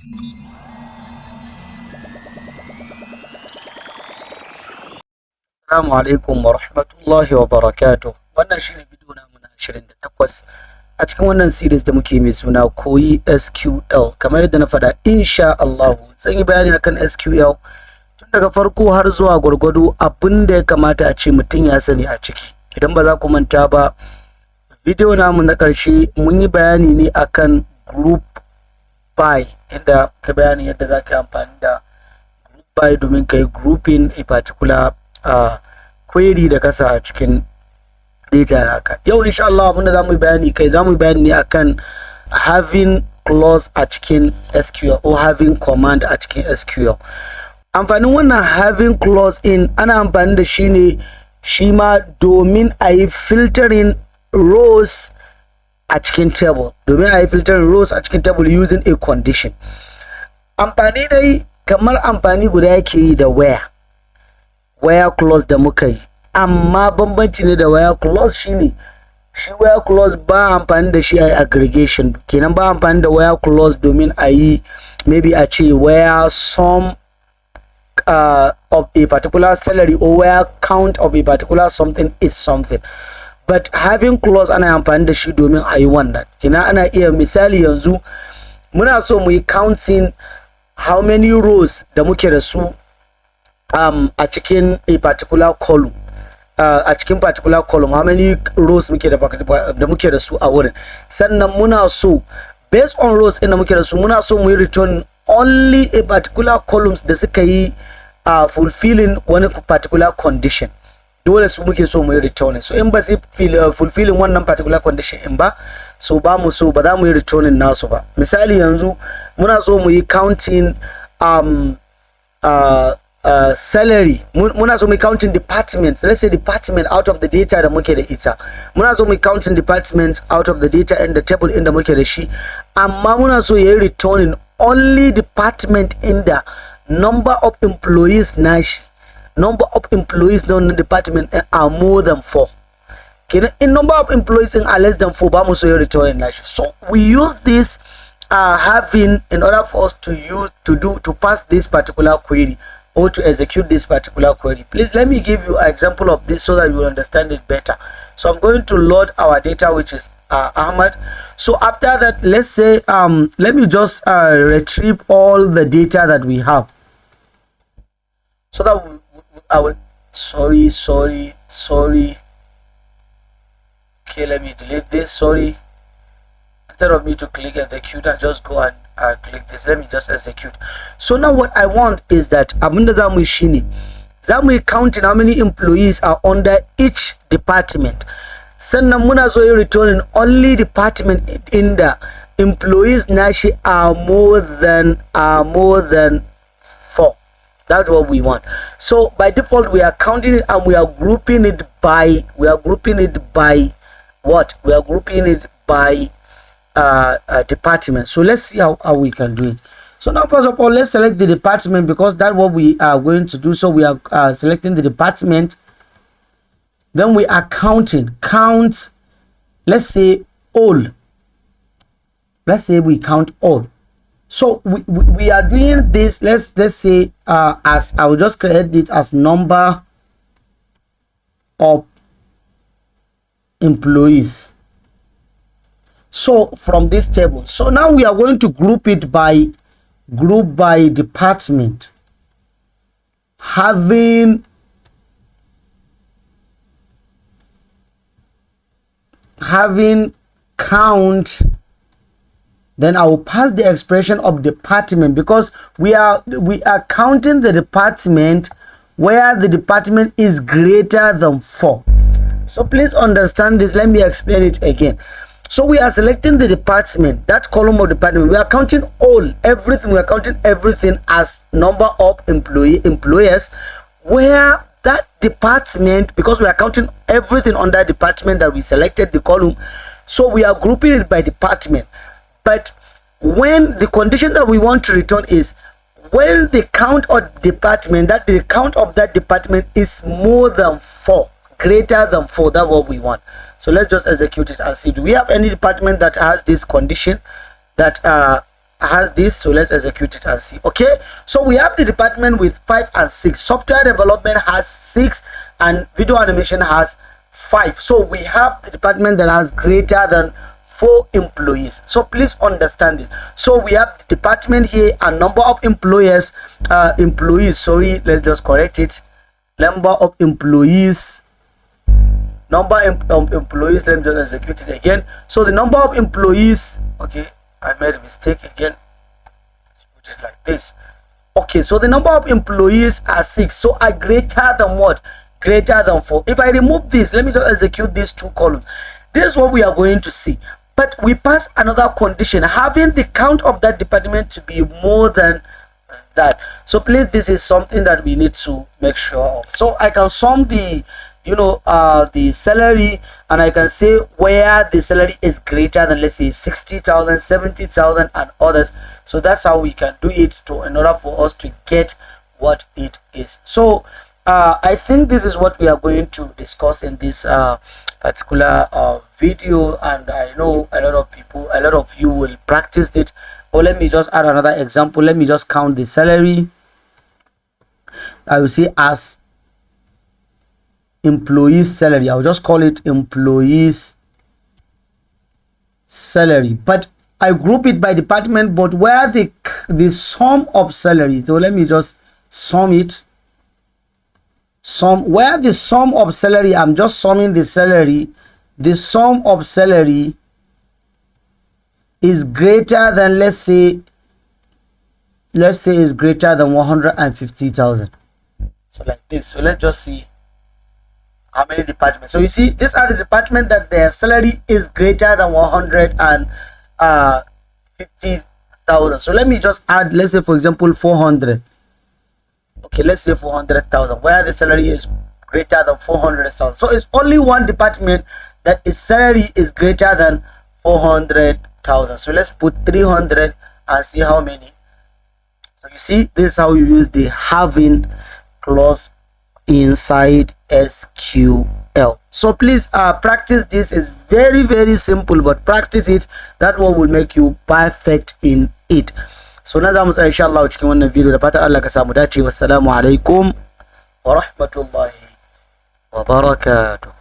Assalamu alaikum wa rahmatullahi wa barakatuh. Wannan shine bidiyo namu na 28 a cikin wannan series da muke mai suna Koyi SQL. Kamar yadda na faɗa, insha Allah zan yi bayani akan SQL tun daga farko har zuwa gwargwado abinda ya kamata a ce mutum ya sani a ciki. Idan ba za ku manta ba, bidiyo namu na ƙarshe mun yi bayani ne akan group by, inda ka bayani yadda za ka yi amfani da group by domin ka yi grouping a particular query da kasa a cikin data naka. Yau insha Allah abinda zamu yi bayani ne akan having clause a cikin SQL or having command a cikin SQL. Amfanin wannan having clause in ana amfani da shi ne shi ma domin a yi filtering rows a cikin table, using a condition. Amfani dai kamar amfani guda yake yi da where clause da muka yi, amma bambanci ne da where clause shine shi where clause ba amfani da shi a aggregation, kenan ba amfani da where clause domin a yi maybe a ce where sum of a particular salary or where count of a particular something is something. But having clause ana amfani da shi domin a yi wannan. Kenan ana iya misali yanzu muna so mu yi counting how many rows da muke da su a cikin a particular column, a cikin particular column how many rows muke da muke da su a wurin, sannan muna so based on rows inda muke da su muna so mu yi return only a particular columns da suka yi fulfilling wani particular condition. Dole su muke so mu yi return. So in ba su fulfilling wannan particular condition in ba, so ba za mu yi returning nasu ba. Misali yanzu muna so mu yi counting salary, muna so mu counting departments. Let's say department out of the data da muke da ita, muna so mu counting departments out of the data in the table inda muke da shi, amma muna so yayi returning only department in the number of employees nashi, number of employees in the department are more than 4. In number of employees are less than 4, ba mu so yayi returning nashi. So we use this having in order for us to pass this particular query or to execute this particular query. Please let me give you an example of this so that you will understand it better. So I'm going to load our data, which is Ahmad. So after that, let's say let me just retrieve all the data that we have, so that I will sorry, okay, let me delete this. Sorry, instead of me to click execute, I just go and click this. Let me just execute. So now what I want is that abunda zamu yi shine zamu yi counting how many employees are under each department, sannan muna so yi returning only department in the employees nashi are more than 4. That's what we want. So by default we are counting it and we are grouping it by what? We are grouping it by department. So let's see how we can do it. So now first of all, let's select the department because that's what we are going to do. So we are selecting the department, then we are count, let's say all, let's say we count all. So we are doing this, let's say as I will just create it as number of employees. So from this table, so now we are going to group by department, having count, then I will pass the expression of department because we are counting the department where the department is greater than 4. So please understand this. Let me explain it again. So we are selecting the department, that column of department. We are counting everything. We are counting everything as number of employers, where that department, because we are counting everything on that department that we selected the column. So we are grouping it by department. But when the condition that we want to return is when the count of department, that the count of that department is more than 4, greater than 4, that's what we want. So let's just execute it and see, do we have any department that has this condition that has this, so let's execute it and see. Okay, so we have the department with 5 and 6. Software development has 6 and video animation has 5. So we have the department that has greater than 4 employees. So please understand this. So we have the department here and number of employees, sorry, let's just correct it. Number of employees, let me just execute it again. So the number of employees, okay, I made a mistake again. Let's put it like this. Okay, so the number of employees are 6, so are greater than what? Greater than 4. If I remove this, let me just execute these 2 columns. This is what we are going to see. But we pass another condition, having the count of that department to be more than that. So please, this is something that we need to make sure of. So I can sum the the salary, and I can say where the salary is greater than, let's say, 60,000, 70,000 and others. So that's how we can do it in order for us to get what it is. So I think this is what we are going to discuss in this particular video, and I know a lot of you will practice it. Or let me just add another example. Let me just count the salary. I will say as employees salary. I'll just call it employees salary, but I group it by department, but where the sum of salary. So let me just sum it. Where the sum of salary, I'm just summing the salary. The sum of salary is greater than, let's say is greater than 150,000. So like this. So let's just see how many departments. So you see, these are the departments that their salary is greater than 150,000. So let me just add, let's say for example 400. Okay, let's say 400,000, where the salary is greater than 400,000. So it's only one department that its salary is greater than 400,000. So let's put 300 and see how many. So you see, this is how you use the having clause inside SQL. So please practice this. Is very simple, but practice it. That one will make you perfect in it. So na zamu tsaya insha Allah cikin wannan video, da fatan Allah ka samu dace. Wassalamu alaikum wa rahmatullahi wa barakatuh.